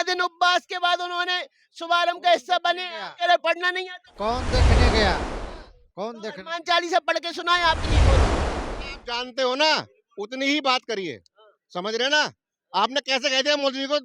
दिन उपवास के बाद उन्होंने शुभारंभ का हिस्सा बने, कह रहे पढ़ना नहीं आता। कौन देखने गया? कौन देखने? हनुमान चालीसा पढ़ के सुनाए आपके लिए। आप जानते हो ना, उतनी ही बात करिए, समझ रहे ना? आपने कैसे कह दिया मोदी जी को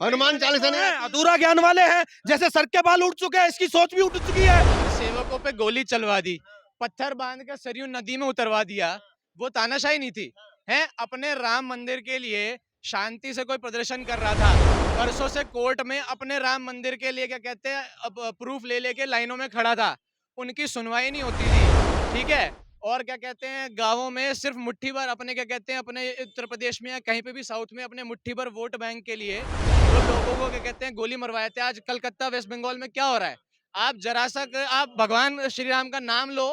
हनुमान चालीसा नहीं आती? अधूरा ज्ञान वाले हैं, जैसे सर के बाल उठ चुके हैं, इसकी सोच भी उठ चुकी है। सेवकों पे गोली चलवा दी, पत्थर बांध कर सरयू नदी में उतरवा दिया, वो तानाशाही नहीं थी। हैं अपने राम मंदिर के लिए शांति से कोई प्रदर्शन कर रहा था, परसों से कोर्ट में अपने राम मंदिर के लिए क्या कहते हैं अब प्रूफ ले लेके लाइनों में खड़ा था, उनकी सुनवाई नहीं होती थी, ठीक है। और क्या कहते हैं गांवों में सिर्फ मुट्ठी भर अपने क्या कहते हैं अपने उत्तर प्रदेश में या कहीं पे भी साउथ में अपने मुट्ठी भर वोट बैंक के लिए वो लोगों को क्या कहते हैं गोली मरवाए थे। आज कलकत्ता वेस्ट बंगाल में क्या हो रहा है, आप जरा सा आप भगवान श्री राम का नाम लो,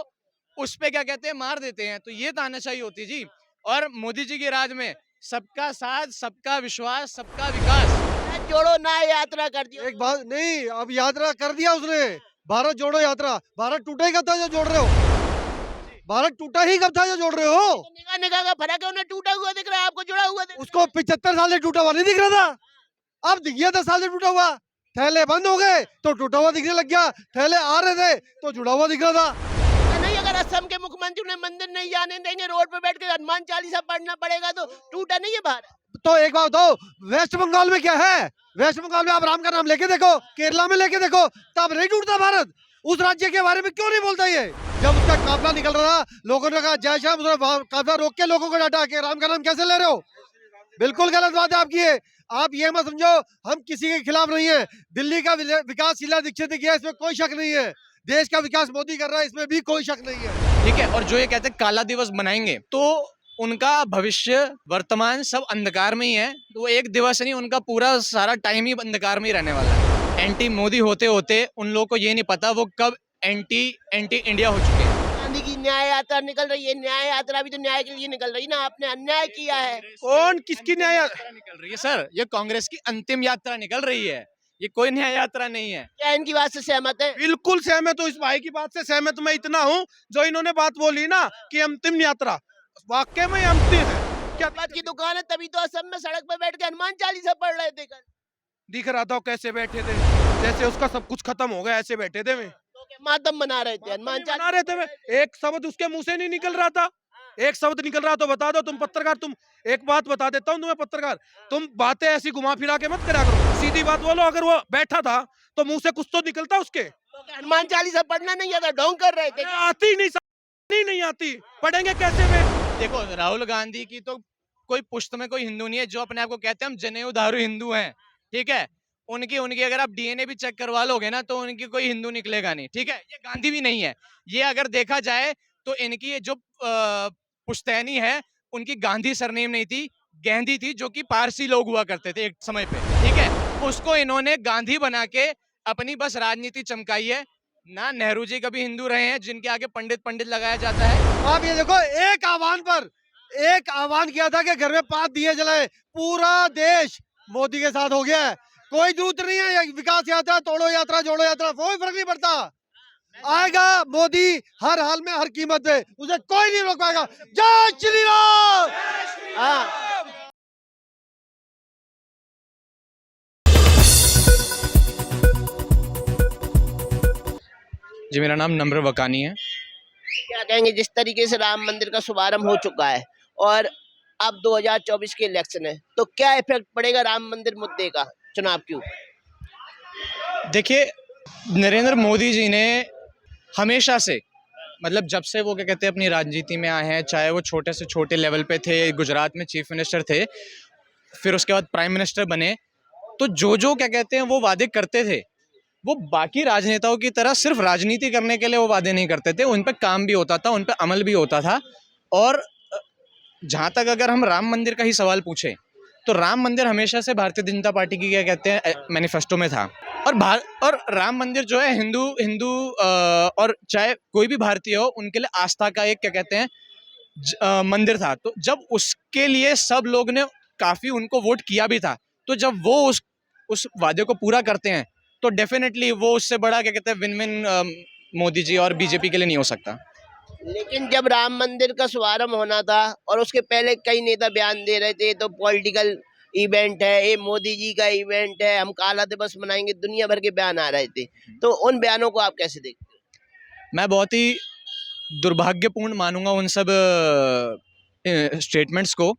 उस पे क्या कहते हैं मार देते हैं, तो ये तानाशाही होती जी। और मोदी जी के राज में सबका साथ, सबका विश्वास, सबका विकास। जोड़ो न्याय यात्रा कर दी। एक बात नहीं, अब यात्रा कर दिया उसने, भारत जोड़ो यात्रा। भारत टूटा ही कब था जो जोड़ रहे हो? भारत टूटा ही कब था जो जोड़ रहे हो? निगाह निगाह का फर्क है, उन्हें टूटा हुआ दिख रहा है, आपको जुड़ा हुआ दिख रहा है। उसको 75 साल से टूटा हुआ नहीं दिख रहा था, अब दिख गया 10 साल से टूटा हुआ। थैले बंद हो गए तो टूटा हुआ दिखने लग गया, थैले आ रहे थे तो जुड़ा हुआ दिख रहा था। नहीं, अगर असम के मुख्यमंत्री उन्हें मंदिर नहीं जाने देंगे, रोड पे बैठ के हनुमान चालीसा पढ़ना पड़ेगा, तो टूटा नहीं है भारत। तो एक बात बताओ, वेस्ट बंगाल में क्या है? वेस्ट बंगाल में आप राम का नाम लेके देखो, केरला में लेके देखो, तब नहीं टूटता भारत। उस राज्य के बारे में क्यों नहीं बोलता ये? जब उसका काफिला निकल रहा था, लोगों ने कहा जय श्याम, काफिला रोक के लोगों को डांटा के राम का नाम कैसे ले रहे हो? बिल्कुल गलत बात है आपकी ये। आप ये मत समझो हम किसी के खिलाफ नहीं है। दिल्ली का विकास शीला दीक्षित ने किया, इसमें कोई शक नहीं है। देश का विकास मोदी कर रहा है, इसमें भी कोई शक नहीं है। ठीक है, और जो ये कहते हैं काला दिवस बनाएंगे, तो उनका भविष्य वर्तमान सब अंधकार में ही है, तो एक दिवस नहीं, उनका पूरा सारा टाइम ही अंधकार में ही रहने वाला है। एंटी मोदी होते होते उन लोगों को ये नहीं पता वो कब एंटी इंडिया हो चुके हैं। गांधी की न्याय यात्रा निकल रही है, न्याय यात्रा भी तो न्याय के लिए निकल रही है ना। आपने अन्याय किया है। कौन किसकी न्याय यात्रा निकल रही है सर? ये कांग्रेस की अंतिम यात्रा निकल रही है, ये कोई न्याय यात्रा नहीं है। क्या इनकी बात से सहमत है? बिल्कुल सहमत हूँ, इस भाई की बात से सहमत मैं इतना हूँ, जो इन्होंने बात बोली ना कि अंतिम यात्रा, वाकई में अंतिम है। क्या बात की दुकान है, तभी तो असम में सड़क पे बैठ के हनुमान चालीसा पढ़ रहे थे कल। दिख रहा था कैसे बैठे थे, जैसे उसका सब कुछ खत्म हो गया, ऐसे बैठे थे वे, तो क्या मातम मना रहे थे, हनुमान बना चालीसा रहे थे वे। एक शब्द उसके मुंह से नहीं निकल रहा था, एक शब्द निकल रहा तो बता दो। तुम पत्रकार, तुम एक बात बता देता हूँ तुम्हें पत्रकार, तुम बातें ऐसी घुमा फिरा के मत करा करो, सीधी बात बोलो। अगर वो बैठा था तो मुंह से कुछ तो निकलता उसके। तो क्या हनुमान चालीसा पढ़ना नहीं आता, ढोंग कर रहे थे? आती नहीं आती, पढ़ेंगे कैसे वे? देखो राहुल गांधी की तो कोई पुश्त में कोई हिंदू नहीं है, जो अपने आप को कहते हैं हम जनेऊ धारू हिंदू हैं, ठीक है। उनकी अगर आप डीएनए भी चेक करवा लोगे ना, तो उनकी कोई हिंदू निकलेगा नहीं, ठीक है। ये गांधी भी नहीं है। ये अगर देखा जाए तो इनकी ये जो पुश्तैनी है, उनकी गांधी सरनेम नहीं थी, गांधी थी, जो कि पारसी लोग हुआ करते थे एक समय पे, ठीक है। उसको इन्होंने गांधी बना के अपनी बस राजनीति चमकाई है ना। नेहरू जी कभी हिंदू रहे हैं, जिनके आगे पंडित लगाया जाता है। आप ये देखो, एक आह्वान किया था कि घर में 5 दिए जलाए, पूरा देश मोदी के साथ हो गया है। कोई जरूरत नहीं है विकास यात्रा, तोड़ो यात्रा, जोड़ो यात्रा, कोई फर्क नहीं पड़ता। आएगा मोदी हर हाल में, हर कीमत पे, उसे कोई नहीं रोक पाएगा। जय श्री राम। हाँ, जी मेरा नाम नम्र वकानी है। क्या कहेंगे, जिस तरीके से राम मंदिर का शुभारंभ हो चुका है और अब 2024 के इलेक्शन है, तो क्या इफेक्ट पड़ेगा राम मंदिर मुद्दे का चुनाव के ऊपर? देखिए, नरेंद्र मोदी जी ने हमेशा से, मतलब जब से वो क्या कहते हैं अपनी राजनीति में आए हैं, चाहे वो छोटे से छोटे लेवल पे थे, गुजरात में चीफ मिनिस्टर थे, फिर उसके बाद प्राइम मिनिस्टर बने, तो जो क्या कहते हैं वो वादे करते थे, वो बाकी राजनेताओं की तरह सिर्फ राजनीति करने के लिए वो वादे नहीं करते थे, उन पर काम भी होता था, उन पर अमल भी होता था। और जहाँ तक अगर हम राम मंदिर का ही सवाल पूछें, तो राम मंदिर हमेशा से भारतीय जनता पार्टी की क्या कहते हैं मैनिफेस्टो में था। और राम मंदिर जो है हिंदू और चाहे कोई भी भारतीय हो, उनके लिए आस्था का एक क्या कहते हैं मंदिर था। तो जब उसके लिए सब लोग ने काफ़ी उनको वोट किया भी था, तो जब वो उस वादे को पूरा करते हैं, तो डेफिनेटली वो उससे बड़ा क्या कहते हैं विन विन मोदी जी और बीजेपी के लिए नहीं हो सकता। लेकिन जब राम मंदिर का शुभारंभ होना था और उसके पहले कई नेता बयान दे रहे थे, तो पॉलिटिकल इवेंट है, ये मोदी जी का इवेंट है, हम काला दिवस मनाएंगे, दुनिया भर के बयान आ रहे थे। तो उन बयानों को आप कैसे देखते हो? मैं बहुत ही दुर्भाग्यपूर्ण मानूंगा उन सब स्टेटमेंट्स को।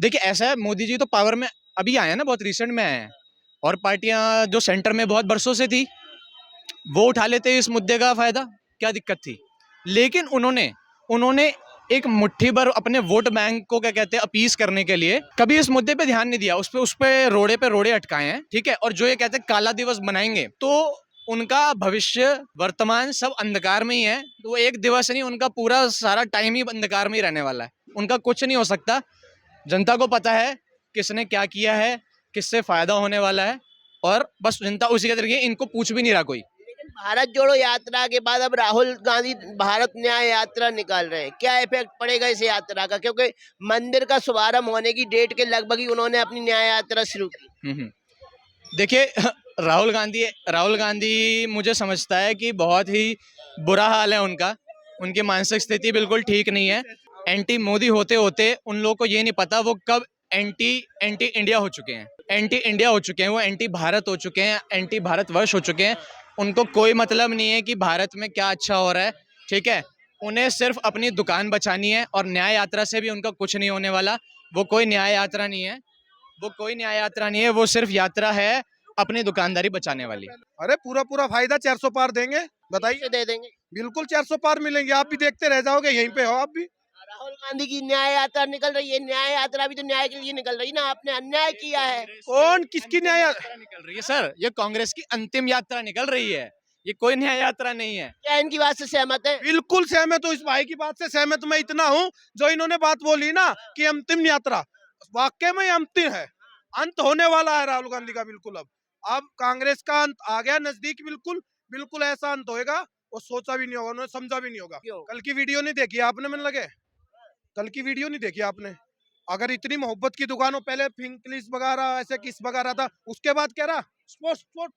देखिए ऐसा है, मोदी जी तो पावर में अभी आए हैं ना, बहुत रिसेंट में आए हैं, और पार्टियां जो सेंटर में बहुत बरसों से थी वो उठा लेते इस मुद्दे का फायदा, क्या दिक्कत थी। लेकिन उन्होंने उन्होंने एक मुट्ठी भर अपने वोट बैंक को क्या कहते हैं अपीस करने के लिए कभी इस मुद्दे पे ध्यान नहीं दिया, उस पे रोड़े अटकाए हैं, ठीक है। और जो ये कहते हैं काला दिवस बनाएंगे, तो उनका भविष्य वर्तमान सब अंधकार में ही है। तो वो एक दिवस नहीं, उनका पूरा सारा टाइम ही अंधकार में ही रहने वाला है, उनका कुछ नहीं हो सकता। जनता को पता है किसने क्या किया है, किससे फायदा होने वाला है, और बस जनता उसी के तरीके, इनको पूछ भी नहीं रहा कोई। लेकिन भारत जोड़ो यात्रा के बाद अब राहुल गांधी भारत न्याय यात्रा निकाल रहे हैं, क्या इफेक्ट पड़ेगा इस यात्रा का? क्योंकि मंदिर का शुभारंभ होने की डेट के लगभग ही उन्होंने अपनी न्याय यात्रा शुरू की। देखिए राहुल गांधी मुझे समझता है कि बहुत ही बुरा हाल है उनका, उनकी मानसिक स्थिति बिल्कुल ठीक नहीं है। एंटी मोदी होते होते उन लोगों को ये नहीं पता वो कब एंटी एंटी इंडिया हो चुके हैं, एंटी इंडिया हो चुके हैं, वो एंटी भारत हो चुके हैं, एंटी भारतवर्ष हो चुके हैं। उनको कोई मतलब नहीं है कि भारत में क्या अच्छा हो रहा है, ठीक है। उन्हें सिर्फ अपनी दुकान बचानी है, और न्याय यात्रा से भी उनका कुछ नहीं होने वाला। वो कोई न्याय यात्रा नहीं है, वो कोई न्याय यात्रा नहीं है, वो सिर्फ यात्रा है अपनी दुकानदारी बचाने वाली। अरे पूरा पूरा फायदा 400 पार देंगे, बताइए। कैसे दे देंगे? बिल्कुल 400 पार मिलेंगे, आप भी देखते रह जाओगे, यहीं पे हो आप भी। राहुल गांधी की न्याय यात्रा निकल रही है, न्याय यात्रा भी तो न्याय के लिए निकल रही है ना, आपने अन्याय किया है। कौन किसकी न्याय यात्रा निकल रही है सर? ये कांग्रेस की अंतिम यात्रा निकल रही है, ये कोई न्याय यात्रा नहीं है। क्या इनकी बात से सहमत है? बिल्कुल सहमत हूँ, इस भाई की बात से सहमत मैं इतना हूँ, जो इन्होंने बात बोली ना कि अंतिम यात्रा, वाकई में ये अंतिम है, अंत होने वाला है राहुल गांधी का। बिल्कुल अब कांग्रेस का अंत आ गया नजदीक, बिल्कुल बिल्कुल ऐसा अंत होएगा वो सोचा भी नहीं होगा, उन्होंने समझा भी नहीं होगा। क्यों? कल की वीडियो नहीं देखी आपने? मैंने लगे कल की वीडियो नहीं देखी आपने? अगर इतनी मोहब्बत की दुकान हो, पहले फिंकलिस वगैरह ऐसे किस वगैरह था, उसके बाद कह रहा स्पोर्ट स्पोर्ट,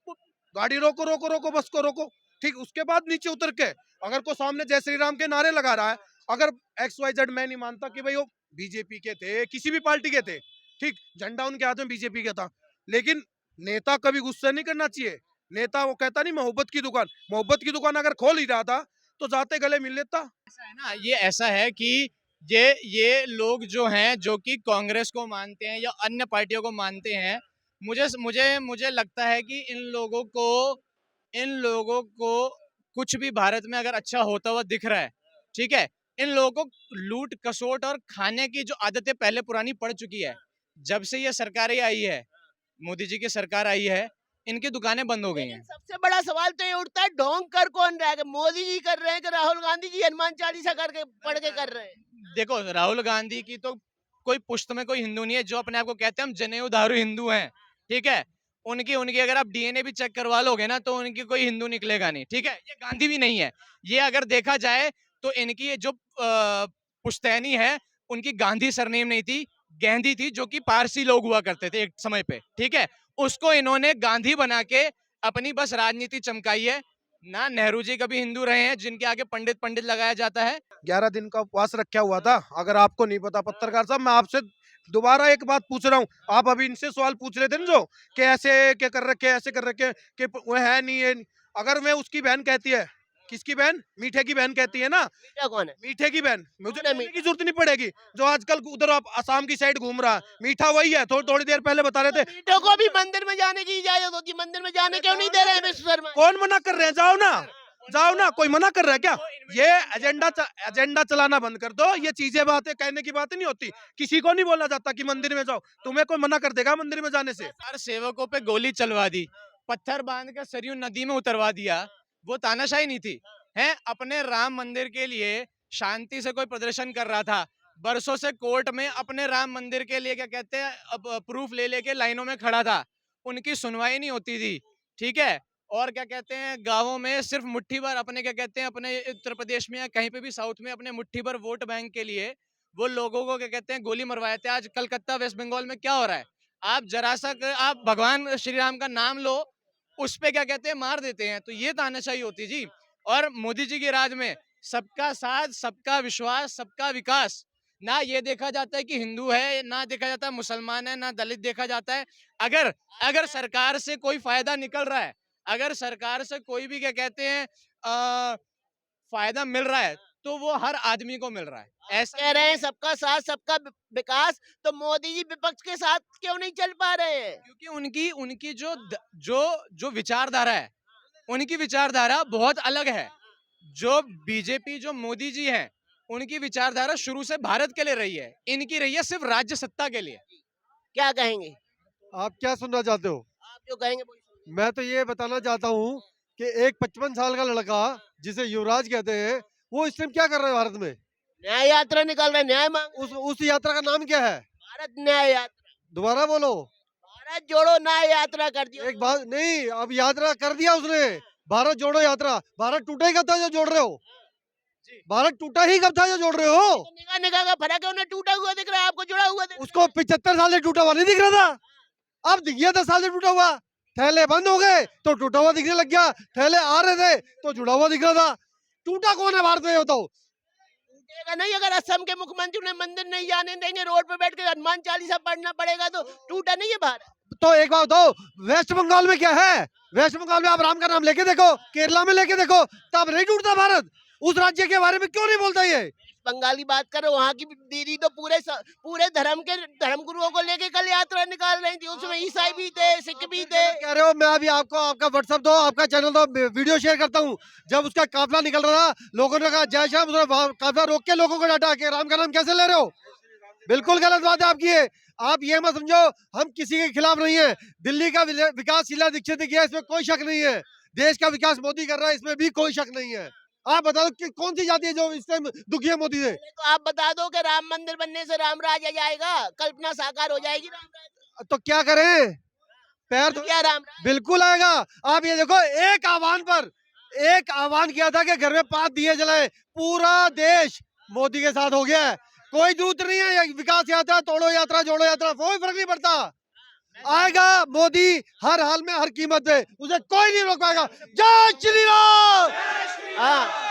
गाड़ी रोको रोको रोको, बस को रोको, ठीक। उसके बाद नीचे उतर के अगर कोई सामने जय श्री राम के नारे लगा रहा है, अगर XYZ, मैं नहीं मानता कि भाई वो बीजेपी के थे, किसी भी पार्टी के थे, ठीक, झंडा उनके हाथ में बीजेपी का था, लेकिन नेता कभी गुस्सा नहीं करना चाहिए। नेता वो कहता नहीं मोहब्बत की दुकान अगर खोल ही रहा था तो जाते गले मिल लेता। ऐसा है ना, ये ऐसा है कि ये लोग जो हैं, जो कि कांग्रेस को मानते हैं या अन्य पार्टियों को मानते हैं, मुझे मुझे मुझे लगता है कि इन लोगों को कुछ भी भारत में अगर अच्छा होता हुआ दिख रहा है, ठीक है। इन लोगों को लूट खसोट और खाने की जो आदतें पहले पुरानी पड़ चुकी है, जब से ये सरकारें आई है, मोदी जी की सरकार आई है, इनकी दुकानें बंद हो गई हैं। सबसे बड़ा सवाल तो ये उठता है, ढोंग कर कौन रहा है? मोदी जी कर रहे हैं कि राहुल गांधी जी हनुमान चालीसा करके पढ़ के कर रहे हैं? देखो राहुल गांधी की तो कोई पुश्त में कोई हिंदू नहीं है, जो अपने आप को कहते हैं हम जनेऊ दारू हिंदू हैं, ठीक है। उनकी उनकी अगर आप डीएनए भी चेक करवा लोगे ना, तो उनकी कोई हिंदू निकलेगा नहीं, ठीक है। ये गांधी भी नहीं है, ये अगर देखा जाए तो इनकी ये जो पुश्तैनी है, उनकी गांधी सरनेम नहीं थी, गांधी थी, जो कि पारसी लोग हुआ करते थे एक समय पे, ठीक है। उसको इन्होंने गांधी बना के अपनी बस राजनीति चमकाई है। ना नेहरू जी कभी हिंदू रहे हैं, जिनके आगे पंडित पंडित लगाया जाता है। 11 दिन का उपवास रखा हुआ था, अगर आपको नहीं पता पत्रकार साहब, मैं आपसे दोबारा एक बात पूछ रहा हूँ। आप अभी इनसे सवाल पूछ रहे थे ना, जो कि ऐसे क्या कर रखे, ऐसे कर रखे, कि वो है नहीं है। अगर मैं उसकी बहन कहती है, किसकी बहन? मीठे की बहन कहती है ना, मीठा कौन है? मीठे की बहन, मुझे कौन है कहने की जरूरत नहीं पड़ेगी। जो आजकल उधर आप असम की साइड घूम रहा है, मीठा वही है। थोड़ी देर पहले बता रहे थे, मीठों को भी मंदिर में जाने की इजाजत होती है, मंदिर में जाने क्यों नहीं दे रहे हैं विश्व शर्मा? कौन मना कर रहे हैं? जाओ ना, जाओ ना, कोई मना कर रहा है क्या? ये एजेंडा चलाना बंद कर दो। ये चीजें बातें कहने की बातें नहीं होती, किसी को नहीं बोला जाता कि मंदिर में जाओ। तुम्हें कोई मना कर देगा मंदिर में जाने से? हर सेवकों पे गोली चलवा दी, पत्थर बांध कर सरयू नदी में उतरवा दिया, वो तानाशाही नहीं थी? हैं, अपने राम मंदिर के लिए शांति से कोई प्रदर्शन कर रहा था, बरसों से कोर्ट में अपने राम मंदिर के लिए क्या कहते हैं अब प्रूफ ले लेके लाइनों में खड़ा था, उनकी सुनवाई नहीं होती थी, ठीक है। और क्या कहते हैं, गांवों में सिर्फ मुट्ठी भर अपने क्या कहते हैं, अपने उत्तर प्रदेश में या कहीं पे भी साउथ में अपने मुट्ठी भर वोट बैंक के लिए वो लोगों को क्या कहते हैं गोली मरवाए थे। आज कलकत्ता वेस्ट बंगाल में क्या हो रहा है? आप जरा सा आप भगवान श्री राम का नाम लो, उस पे क्या कहते हैं मार देते हैं। तो ये तानाशाही होती जी। और मोदी जी के राज में सबका साथ, सबका विश्वास, सबका विकास, ना ये देखा जाता है कि हिंदू है, ना देखा जाता है मुसलमान है, ना दलित देखा जाता है। अगर अगर सरकार से कोई फायदा निकल रहा है, अगर सरकार से कोई भी क्या कहते हैं फायदा मिल रहा है, तो वो हर आदमी को मिल रहा है। ऐसा कह रहे हैं सबका साथ सबका विकास, तो मोदी जी विपक्ष के साथ क्यों नहीं चल पा रहे हैं? क्योंकि उनकी उनकी जो विचारधारा है, उनकी विचारधारा बहुत अलग है। जो बीजेपी, जो मोदी जी हैं, उनकी विचारधारा शुरू से भारत के लिए रही है, इनकी रही है सिर्फ राज्य सत्ता के लिए। क्या कहेंगे? आप क्या सुनना चाहते हो? आप जो कहेंगे वो सुनिए। मैं तो ये बताना चाहता हूँ कि एक 55 साल का लड़का जिसे युवराज कहते हैं, वो इस टाइम क्या कर रहा है भारत में? न्याय यात्रा निकाल रहे हैं, न्याय मांग। उस यात्रा का नाम क्या है? भारत न्याय यात्रा, दोबारा बोलो। भारत जोड़ो न्याय यात्रा कर दियो। एक बात नहीं, अब यात्रा कर दिया उसने, भारत जोड़ो यात्रा। भारत टूटा ही कब था जो जोड़ रहे हो? भारत टूटा ही कब था जो जोड़ रहे हो? तो निगाह निगाह का फर्क है, उन्हें टूटा हुआ दिख रहा है, आपको जुड़ा हुआ दिख रहा है। उसको 75 साल से टूटा हुआ नहीं दिख रहा था, अब दिख गया 10 साल से टूटा हुआ। थैले बंद हो गए तो टूटा हुआ दिखने लग गया, थैले आ रहे थे तो जुड़ा हुआ दिख रहा था। टूटा कौन है भारत में, ये बताओ? टूटेगा नहीं। अगर असम के मुख्यमंत्री उन्हें मंदिर नहीं जाने देंगे, रोड पे बैठ के हनुमान चालीसा पढ़ना पड़ेगा, तो टूटा नहीं है भारत। तो एक बात बताओ, वेस्ट बंगाल में क्या है? वेस्ट बंगाल में आप राम का नाम लेके देखो, केरला में लेके देखो, तब नहीं टूटता भारत। उस राज्य के बारे में क्यों नहीं बोलता ये? बंगाली बात करो, वहाँ की दीदी तो पूरे धर्म के धर्म गुरुओं को लेके कल यात्रा निकाल रही थी, उसमें ईसाई भी थे, सिख भी थे। कह रहे हो, मैं अभी आपको आपका व्हाट्सएप दो, आपका चैनल दो, वीडियो शेयर करता हूँ। जब उसका काफिला निकल रहा था, लोगों ने कहा जय श्याम, उसने काफिला रोक के लोगों को डांटा कि राम का नाम कैसे ले रहे हो? बिल्कुल गलत बात है आपकी ये। आप ये मत समझो हम किसी के खिलाफ नहीं है। दिल्ली का विकास शीला दीक्षित ने किया, इसमें कोई शक नहीं है। देश का विकास मोदी कर रहा है, इसमें भी कोई शक नहीं है। आप बताओ कि कौन सी जाति है जो इस टाइम दुखी है मोदी से? तो आप बता दो कि राम मंदिर बनने से राम राज आ जाएगा, कल्पना साकार हो जाएगी राम राज। तो क्या करें? पैर तो क्या राम राज? बिल्कुल आएगा। आप ये देखो, एक आह्वान किया था कि घर में 5 दिए जलाए, पूरा देश मोदी के साथ हो गया है। कोई जरूरत नहीं है विकास यात्रा, तोड़ो यात्रा, जोड़ो यात्रा, कोई फर्क नहीं पड़ता। आएगा मोदी हर हाल में, हर कीमत पे, उसे कोई नहीं रोक पाएगा। जय श्री राम। हाँ,